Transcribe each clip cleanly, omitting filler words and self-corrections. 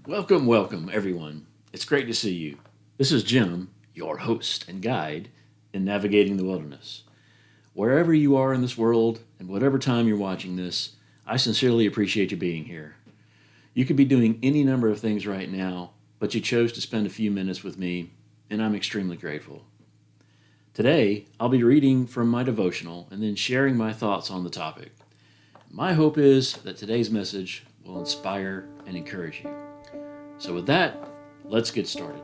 Welcome, everyone. It's great to see you. This is Jim, your host and guide in navigating the wilderness. Wherever you are in this world and whatever time you're watching this, I sincerely appreciate you being here. You could be doing any number of things right now, but you chose to spend a few minutes with me, and I'm extremely grateful. Today, I'll be reading from my devotional and then sharing my thoughts on the topic. My hope is that today's message will inspire and encourage you. So with that, let's get started.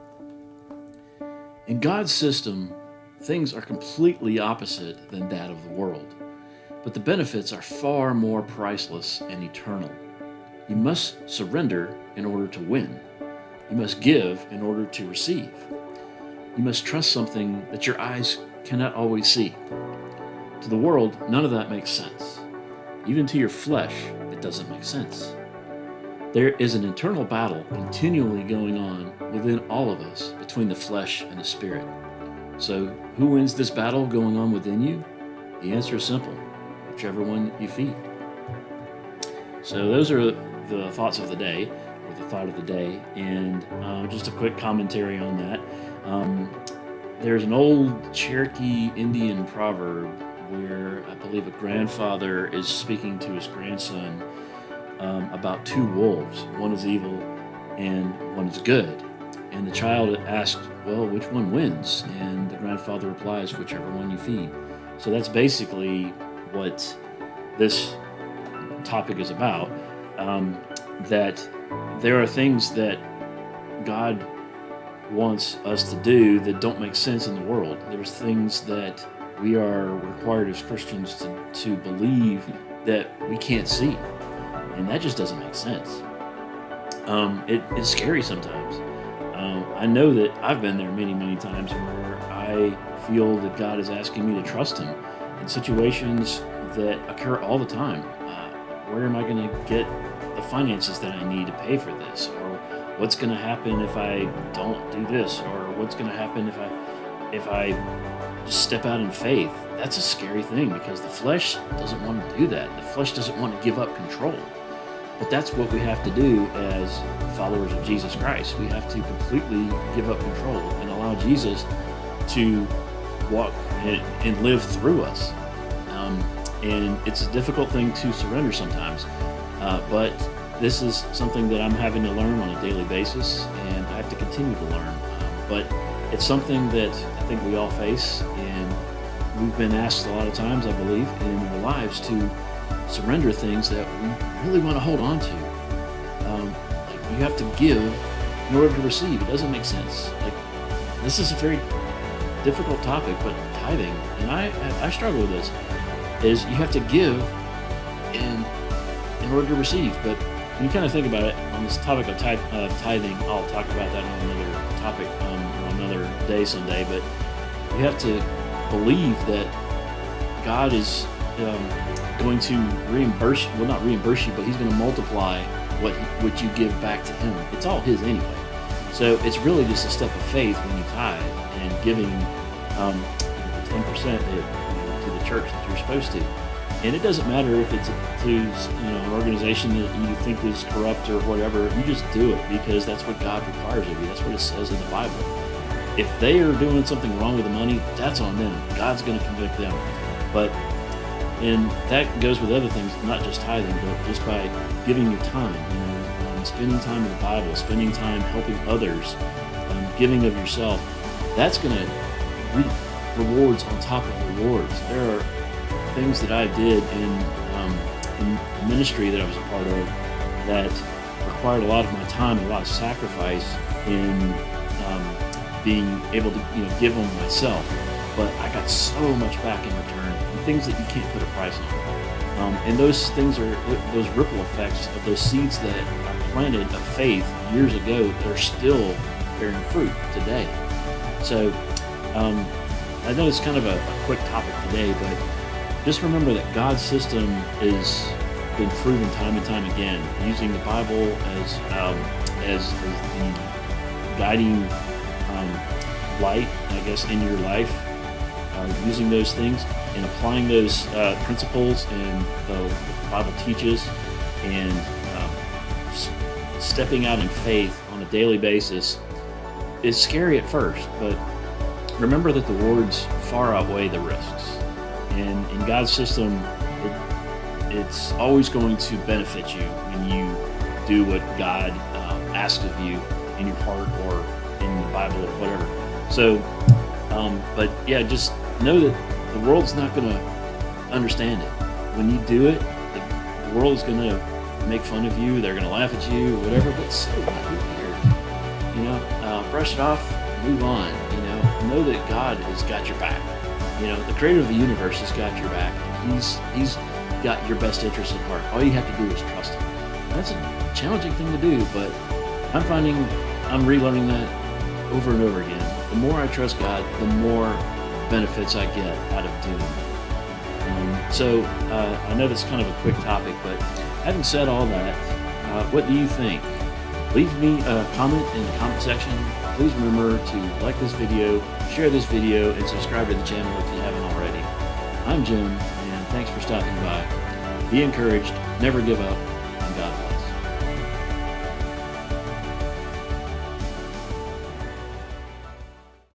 In God's system, things are completely opposite than that of the world, but the benefits are far more priceless and eternal. You must surrender in order to win. You must give in order to receive. You must trust something that your eyes cannot always see. To the world, none of that makes sense. Even to your flesh, it doesn't make sense. There is an internal battle continually going on within all of us between the flesh and the spirit. So, who wins this battle going on within you? The answer is simple: whichever one you feed. So, those are the thoughts of the day, or the thought of the day, and just a quick commentary on that. There's an old Cherokee Indian proverb where I believe a grandfather is speaking to his grandson about two wolves. One is evil and one is good. And the child asks, well, which one wins? And the grandfather replies, whichever one you feed. So that's basically what this topic is about. That there are things that God wants us to do that don't make sense in the world. There's things that we are required as Christians to believe that we can't see. And that just doesn't make sense. It's scary sometimes. I know that I've been there many, many times where I feel that God is asking me to trust Him in situations that occur all the time. Where am I going to get the finances that I need to pay for this? Or what's going to happen if I don't do this? Or what's going to happen if I just step out in faith? That's a scary thing because the flesh doesn't want to do that. The flesh doesn't want to give up control. But that's what we have to do as followers of Jesus Christ. We have to completely give up control and allow Jesus to walk and live through us. And it's a difficult thing to surrender sometimes, but this is something that I'm having to learn on a daily basis, and I have to continue to learn. But it's something that I think we all face, and we've been asked a lot of times, I believe, in our lives to surrender things that we really want to hold on to. Like you have to give in order to receive. It doesn't make sense. Like this is a very difficult topic, but tithing, and I struggle with this, is you have to give in order to receive. But when you kind of think about it, on this topic of tithing, I'll talk about that on another topic on another day someday, but you have to believe that God is going to not reimburse you, but He's going to multiply what you give back to Him. It's all His anyway. So it's really just a step of faith when you tithe and giving 10% to the church that you're supposed to. And it doesn't matter if it's to an organization that you think is corrupt or whatever. You just do it because that's what God requires of you. That's what it says in the Bible. If they are doing something wrong with the money, that's on them. God's going to convict them. And that goes with other things, not just tithing, but just by giving your time, spending time in the Bible, spending time helping others, giving of yourself. That's going to reap rewards on top of rewards. There are things that I did in the ministry that I was a part of that required a lot of my time, a lot of sacrifice in being able to give them myself. But I got so much back in return, and things that you can't put a price on. And those things are those ripple effects of those seeds that are planted of faith years ago that are still bearing fruit today. So I know it's kind of a quick topic today, but just remember that God's system is been proven time and time again, using the Bible as the guiding light, I guess, in your life. Using those things and applying those principles and the Bible teaches, and stepping out in faith on a daily basis is scary at first, but remember that the rewards far outweigh the risks. And in God's system, it's always going to benefit you when you do what God asks of you in your heart or in the Bible or whatever. So, but yeah, just know that the world's not going to understand it. When you do it, the world is going to make fun of you. They're going to laugh at you, whatever. But so what? Who cares? You know, brush it off, move on. You know that God has got your back. You know, the Creator of the universe has got your back. He's got your best interest at heart. All you have to do is trust Him. That's a challenging thing to do, but I'm finding I'm relearning that over and over again. The more I trust God, the more benefits I get out of doing it. So I know that's kind of a quick topic, but having said all that, what do you think? Leave me a comment in the comment section. Please remember to like this video, share this video, and subscribe to the channel if you haven't already. I'm Jim, and thanks for stopping by. Be encouraged, never give up,